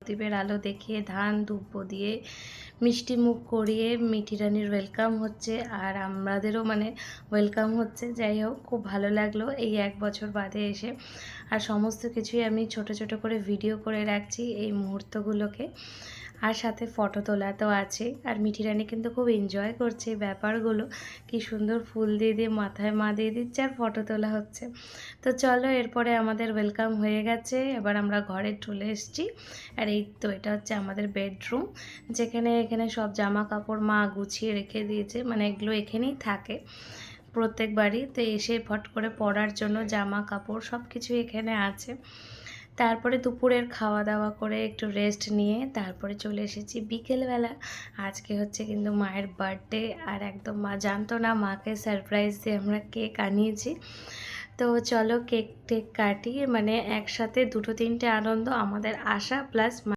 প্রদীপের আলো দেখিয়ে ধান ধূপ দিয়ে মিষ্টি মুখ করিয়ে মিঠি রানীর ওয়েলকাম হচ্ছে, আর আমাদেরও মানে ওয়েলকাম হচ্ছে। যাই হোক, খুব ভালো লাগলো এই 1 বছর বাদে এসে। আর সমস্ত কিছুই আমি ছোট ছোট করে ভিডিও করে রাখছি এই মুহূর্তগুলোকে, আর সাথে ফটো তোলা তো আছে। আর মিঠি রানী কিন্তু খুব এনজয় করছে এই ব্যাপারগুলো, কি সুন্দর ফুল দিয়ে দিয়ে মাথায় মা দিয়ে দিচ্ছে আর ফটো তোলা হচ্ছে। তো চলো, এরপরে আমাদের ওয়েলকাম হয়ে গেছে, এবার আমরা ঘরে চলে এসেছি। আর এই তো এটা হচ্ছে আমাদের বেডরুম, যেখানে এখানে সব জামা কাপড় মা গুছিয়ে রেখে দিয়েছে, মানে এগুলো এখানেই থাকে প্রত্যেকবারই। তো এসে ফট করে পরার জন্য জামা কাপড় সব কিছু এখানে আছে। তারপরে দুপুরের খাওয়া দাওয়া করে একটু রেস্ট নিয়ে তারপরে চলে এসেছি বিকেলবেলা। আজকে হচ্ছে কিন্তু মায়ের বার্থডে, আর একদম মা জানতো না, মাকে সারপ্রাইজ দিয়ে আমরা কেক আনিয়েছি। তো চলো কেক টেক কাটি, মানে একসাথে দুটো তিনটে আনন্দ, আমাদের আশা প্লাস